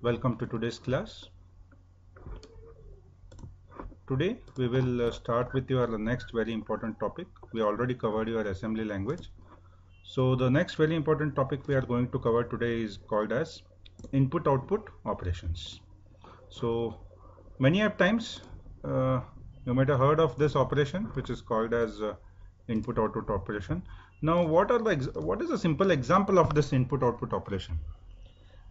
Welcome to today's class. Today we will start with your next very important topic. We already covered your assembly language. So the next very important topic we are going to cover today is called as input-output operations. So many of times you might have heard of this operation, which is called as input-output operation. Now what is a simple example of this input-output operation?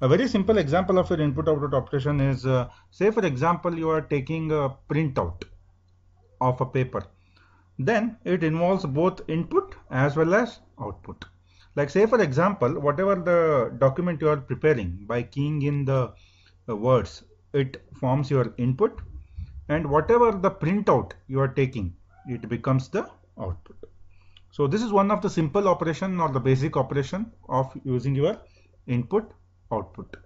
A very simple example of your input-output operation is, say for example, you are taking a printout of a paper. Then it involves both input as well as output. Like say for example, whatever the document you are preparing, by keying in the words, it forms your input, and whatever the printout you are taking, it becomes the output. So this is one of the simple operation or the basic operation of using your input output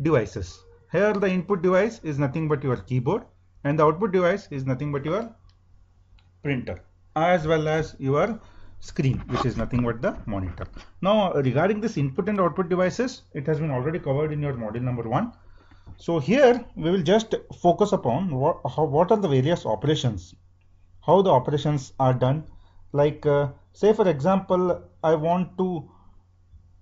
devices. Here the input device is nothing but your keyboard and the output device is nothing but your printer as well as your screen, which is nothing but the monitor. Now regarding this input and output devices, it has been already covered in your module number 1. So here we will just focus upon what are the various operations, how the operations are done. Like say for example, I want to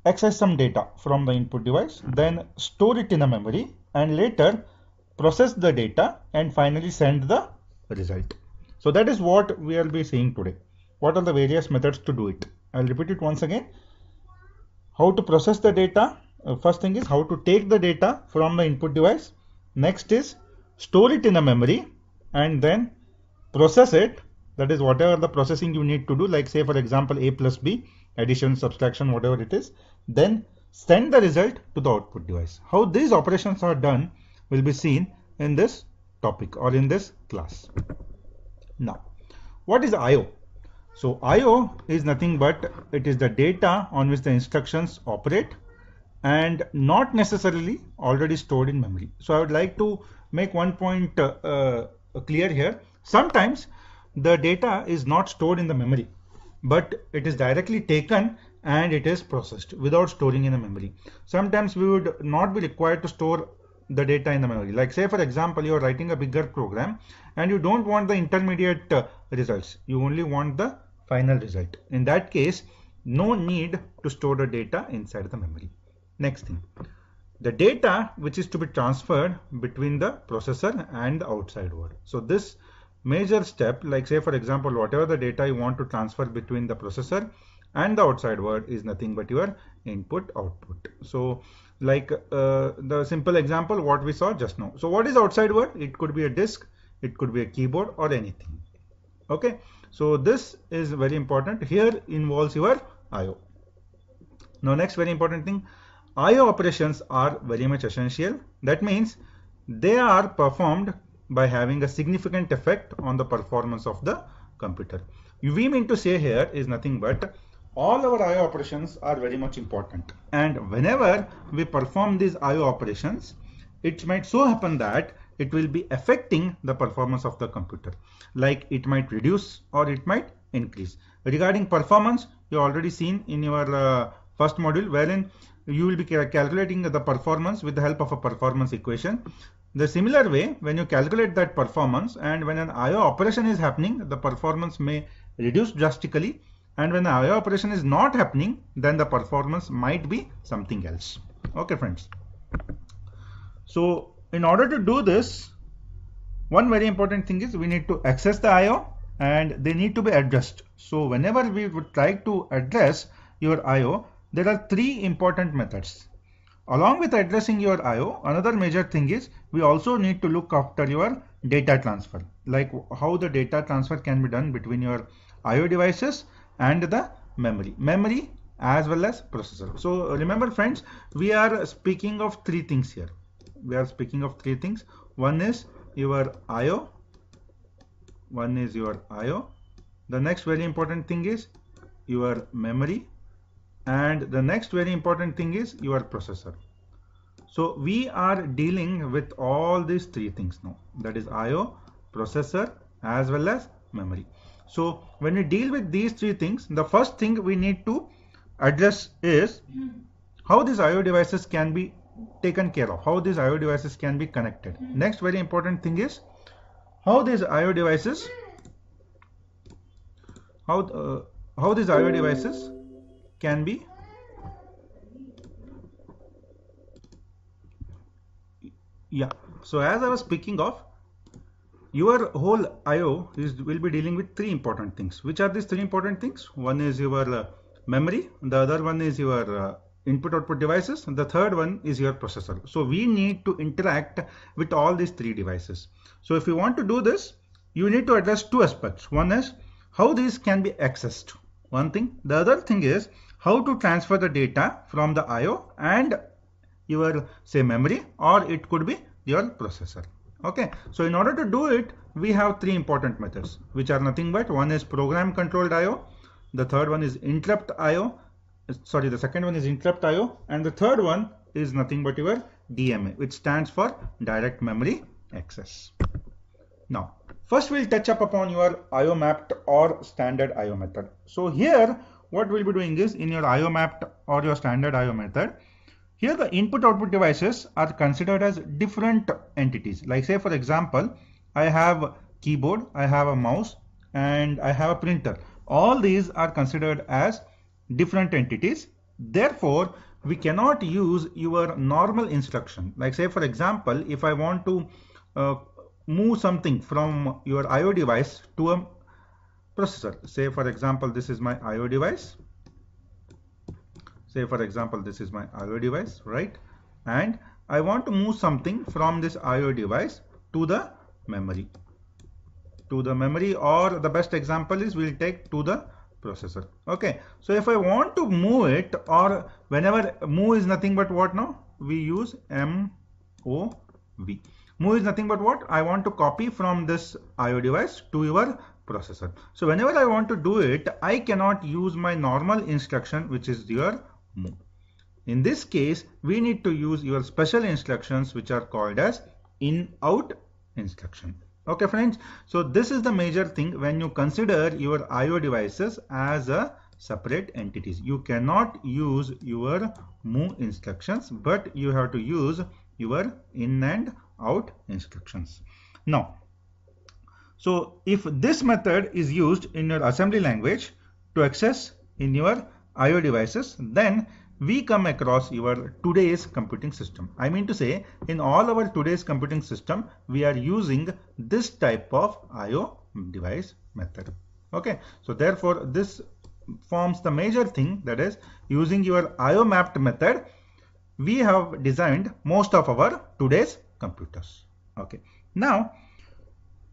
access some data from the input device, then store it in a memory and later process the data and finally send the result. So that is what we will be seeing today. What are the various methods to do it? I'll repeat it once again. How to process the data. First thing is how to take the data from the input device. Next is store it in a memory and then process it. That is whatever the processing you need to do, like say for example A plus B, addition, subtraction, whatever it is. Then send the result to the output device. How these operations are done will be seen in this topic or in this class. Now, what is I/O? So I/O is nothing but it is the data on which the instructions operate and not necessarily already stored in memory. So I would like to make one point clear here. Sometimes the data is not stored in the memory, but it is directly taken and it is processed without storing in the memory. Sometimes we would not be required to store the data in the memory. Like say for example, you are writing a bigger program and you don't want the intermediate results. You only want the final result. In that case, no need to store the data inside the memory. Next thing, the data which is to be transferred between the processor and the outside world. So this major step, like say for example, whatever the data you want to transfer between the processor and the outside world is nothing but your input output. So like the simple example what we saw just now. So what is outside world? It could be a disk, it could be a keyboard or anything. Okay, so this is very important. Here involves your I/O. Now next very important thing, I/O operations are very much essential. That means they are performed by having a significant effect on the performance of the computer. We mean to say here is nothing but all our I/O operations are very much important, and whenever we perform these I/O operations, it might so happen that it will be affecting the performance of the computer. Like it might reduce or it might increase. Regarding performance, you already seen in your first module, wherein you will be calculating the performance with the help of a performance equation. The similar way, when you calculate that performance and when an I/O operation is happening, the performance may reduce drastically, and when the I/O operation is not happening, then the performance might be something else. Okay friends. So in order to do this, one very important thing is we need to access the I/O and they need to be addressed. So whenever we would try to address your I/O, there are 3 important methods. Along with addressing your I/O, another major thing is we also need to look after your data transfer, like how the data transfer can be done between your I/O devices and the memory as well as processor. So remember friends, we are speaking of 3 things here. We are speaking of 3 things. One is your I/O. The next very important thing is your memory. And the next very important thing is your processor. So we are dealing with all these 3 things now. That is I/O, processor as well as memory. So when we deal with these 3 things, the first thing we need to address is how these I/O devices can be taken care of, how these IO devices can be connected. Next very important thing is how these IO devices can be so as I was speaking of, your whole IO will be dealing with three important things. Which are these three important things? One is your memory, the other one is your input output devices, and the third one is your processor. So we need to interact with all these three devices. So if you want to do this, you need to address two aspects. One is how these can be accessed, one thing. The other thing is how to transfer the data from the IO and your say memory, or it could be your processor. Okay, so in order to do it, we have three important methods, which are nothing but one is program controlled IO, the third one is interrupt IO, sorry, the second one is interrupt IO, and the third one is nothing but your DMA, which stands for direct memory access. Now, first we'll touch up upon your IO mapped or standard IO method. So here, what we'll be doing is in your IO mapped or your standard IO method, here the input output devices are considered as different entities. Like say for example, I have a keyboard, I have a mouse, and I have a printer. All these are considered as different entities. Therefore, we cannot use your normal instruction. Like say for example, if I want to move something from your IO device to a processor. Say for example, this is my IO device. Say for example, this is my IO device, right? And I want to move something from this IO device to the memory. Or the best example is we'll take to the processor. Okay, so if I want to move it, or whenever move is nothing but what now? We use MOV. Move is nothing but what? I want to copy from this IO device to your processor. So whenever I want to do it, I cannot use my normal instruction, which is your move. In this case, we need to use your special instructions, which are called as in-out instruction. Okay friends, so this is the major thing when you consider your IO devices as a separate entities. You cannot use your move instructions, but you have to use your in and out instructions. Now, so if this method is used in your assembly language to access in your IO devices, then we come across your today's computing system. I mean to say, in all our today's computing system, we are using this type of IO device method. Okay, so therefore this forms the major thing, that is using your IO mapped method, we have designed most of our today's computers. Okay, now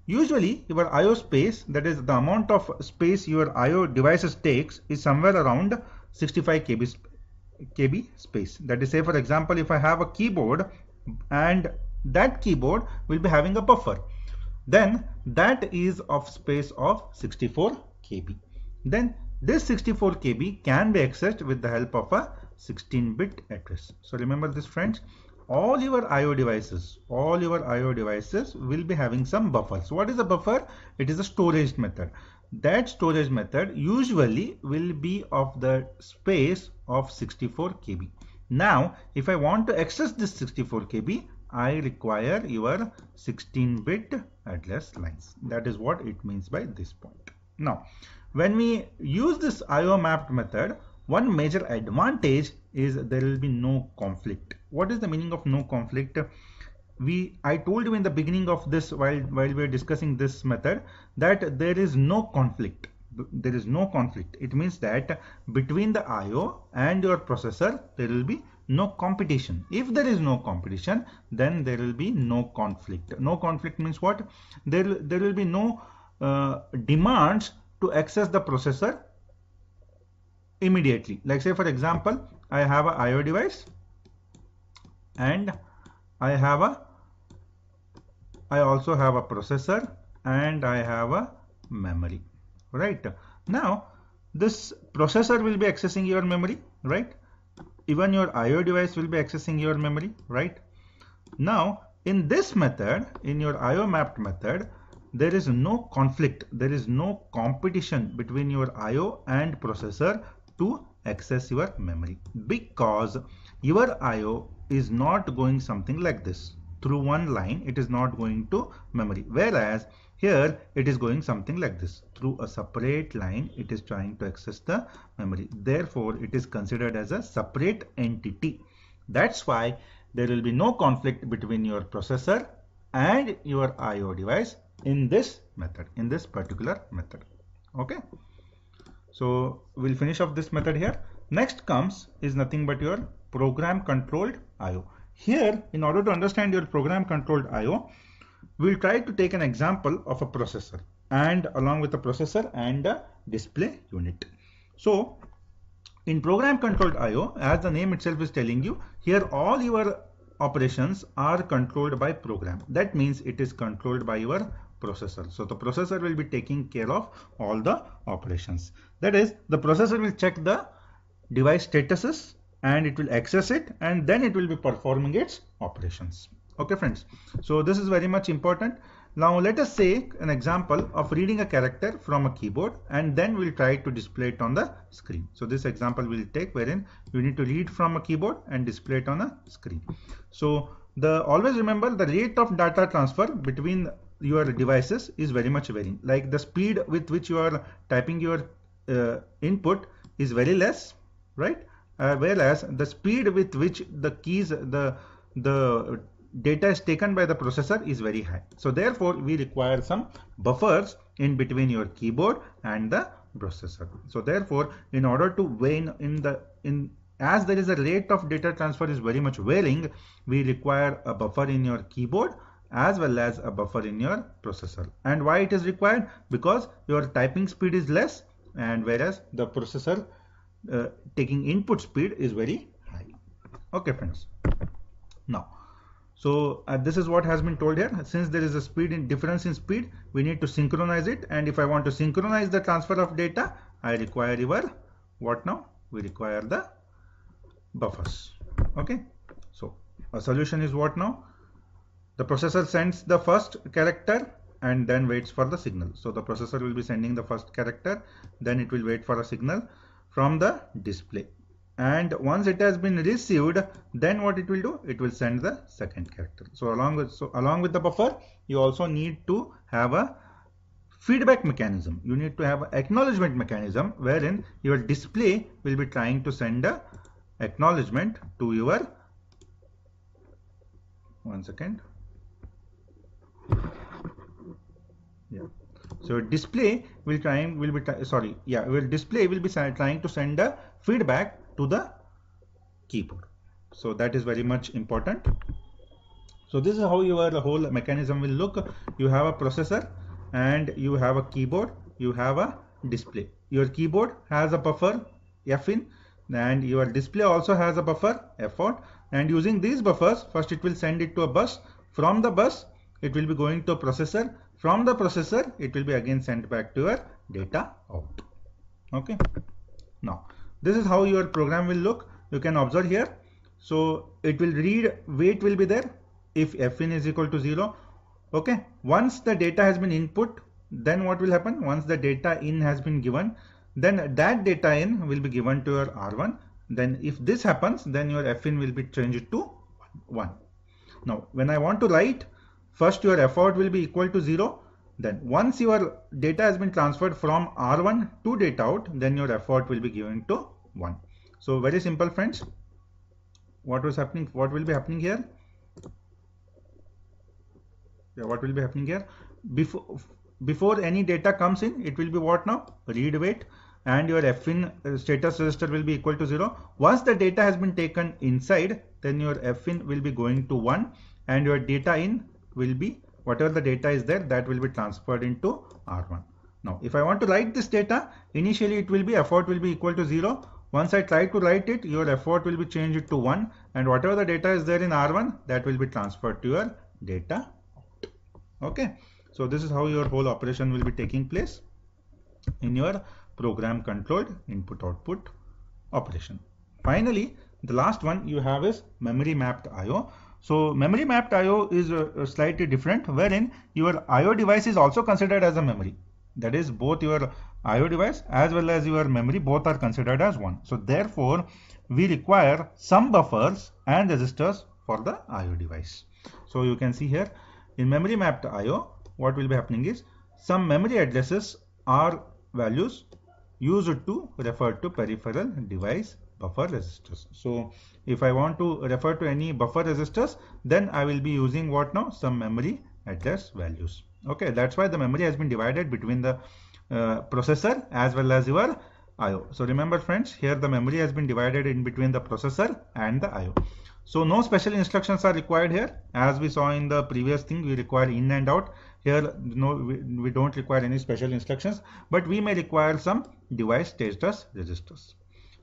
usually your IO space, that is the amount of space your IO devices takes, is somewhere around 65 KB space. That is, say for example, if I have a keyboard and that keyboard will be having a buffer, then that is of space of 64 KB. Then this 64 KB can be accessed with the help of a 16-bit address. So remember this friends, all your IO devices will be having some buffers. What is a buffer? It is a storage method. That storage method usually will be of the space of 64 KB. Now, if I want to access this 64 KB, I require your 16-bit address lines. That is what it means by this point. Now, when we use this IO mapped method, one major advantage is there will be no conflict. What is the meaning of no conflict? I told you in the beginning of this, while we were discussing this method, that there is no conflict. There is no conflict. It means that between the IO and your processor, there will be no competition. If there is no competition, then there will be no conflict. No conflict means what? There will be no demands to access the processor immediately. Like say for example, I have a IO device and I also have a processor and I have a memory, right? Now this processor will be accessing your memory, right? Even your IO device will be accessing your memory, right? Now in this method, in your IO mapped method, there is no conflict, there is no competition between your IO and processor to access your memory, because your IO is not going something like this. Through one line, it is not going to memory. Whereas here, it is going something like this. Through a separate line, it is trying to access the memory. Therefore, it is considered as a separate entity. That's why there will be no conflict between your processor and your IO device in this method, in this particular method. Okay. So we'll finish off this method here. Next comes is nothing but your program controlled IO. Here, in order to understand your program controlled IO, we'll try to take an example of a processor and along with the processor and a display unit. So in program controlled IO, as the name itself is telling you, here all your operations are controlled by program. That means it is controlled by your processor. So the processor will be taking care of all the operations. That is, the processor will check the device statuses and it will access it, and then it will be performing its operations. Okay friends, so this is very much important. Now let us say an example of reading a character from a keyboard, and then we'll try to display it on the screen. So this example we'll take wherein you need to read from a keyboard and display it on a screen. So always remember, the rate of data transfer between your devices is very much varying. Like the speed with which you are typing your input is very less, right? Whereas the speed with which the keys, the data is taken by the processor is very high. So therefore we require some buffers in between your keyboard and the processor. So therefore, in order to weigh as there is a rate of data transfer is very much varying, we require a buffer in your keyboard as well as a buffer in your processor. And why it is required? Because your typing speed is less, and whereas the processor taking input speed is very high. Okay friends, now so this is what has been told here. Since there is a difference in speed, we need to synchronize it, and if I want to synchronize the transfer of data, I require your what now? We require the buffers. Okay, so a solution is what now? The processor sends the first character and then waits for the signal. So the processor will be sending the first character, then it will wait for a signal from the display, and once it has been received, then what it will do? It will send the second character. So along with the buffer, you also need to have a feedback mechanism. You need to have an acknowledgement mechanism wherein your display will be trying to send a acknowledgement to your So display will be trying to send a feedback to the keyboard. So that is very much important. So this is how your whole mechanism will look. You have a processor and you have a keyboard, you have a display. Your keyboard has a buffer fin, and your display also has a buffer fout, and using these buffers, first it will send it to a bus. From the bus, it will be going to a processor. From the processor, it will be again sent back to your data out. Okay. Now, this is how your program will look. You can observe here. So it will read, wait will be there if fin is equal to 0. Okay. Once the data has been input, then what will happen? Once the data in has been given, then that data in will be given to your R1. Then if this happens, then your fin will be changed to 1. Now, when I want to write, first your fout will be equal to 0. Then once your data has been transferred from R1 to data out, then your fout will be given to 1. So very simple friends. What was happening? What will be happening here? Yeah, what will be happening here? Before any data comes in, it will be what now? Read wait, and your fin status register will be equal to 0. Once the data has been taken inside, then your fin will be going to 1, and your data in will be whatever the data is there, that will be transferred into R1. Now, if I want to write this data, initially it will be fout will be equal to 0. Once I try to write it, your fout will be changed to 1, and whatever the data is there in R1, that will be transferred to your data out. Okay. So this is how your whole operation will be taking place in your program controlled input output operation. Finally, the last one you have is memory mapped IO. So memory mapped IO is slightly different, wherein your IO device is also considered as a memory. That is, both your IO device as well as your memory, both are considered as one. So therefore, we require some buffers and registers for the IO device. So you can see here in memory mapped IO, what will be happening is some memory addresses are values used to refer to peripheral device buffer registers. So if I want to refer to any buffer registers, then I will be using what now? Some memory address values. Okay, that's why the memory has been divided between the processor as well as your IO. So remember friends, here the memory has been divided in between the processor and the IO. So no special instructions are required here. As we saw in the previous thing, we require in and out. Here no, we don't require any special instructions, but we may require some device status registers.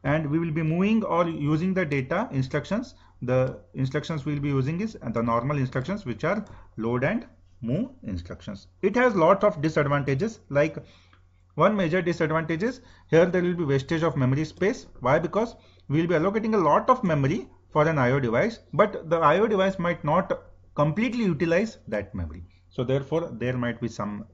And we will be moving or using the data instructions. The instructions we will be using is the normal instructions, which are load and move instructions. It has lots of disadvantages. Like one major disadvantage is here there will be wastage of memory space. Why? Because we will be allocating a lot of memory for an IO device, but the IO device might not completely utilize that memory. So therefore, there might be some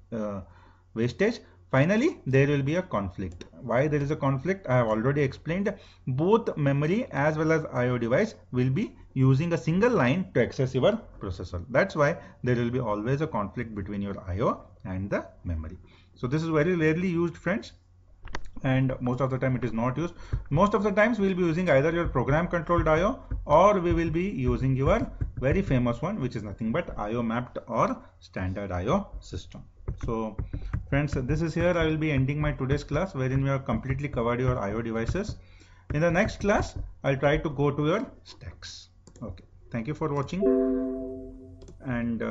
wastage. Finally, there will be a conflict. Why there is a conflict? I have already explained. Both memory as well as IO device will be using a single line to access your processor. That's why there will be always a conflict between your IO and the memory. So this is very rarely used, friends, and most of the time it is not used. Most of the times we will be using either your program controlled IO, or we will be using your very famous one, which is nothing but IO mapped or standard IO system. So friends, this is here I will be ending my today's class, wherein we have completely covered your IO devices. In the next class, I'll try to go to your stacks. Okay, thank you for watching, and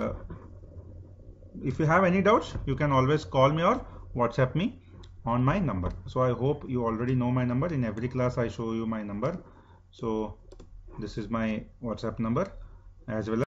if you have any doubts, you can always call me or WhatsApp me on my number. So I hope you already know my number. In every class I show you my number. So this is my WhatsApp number as well as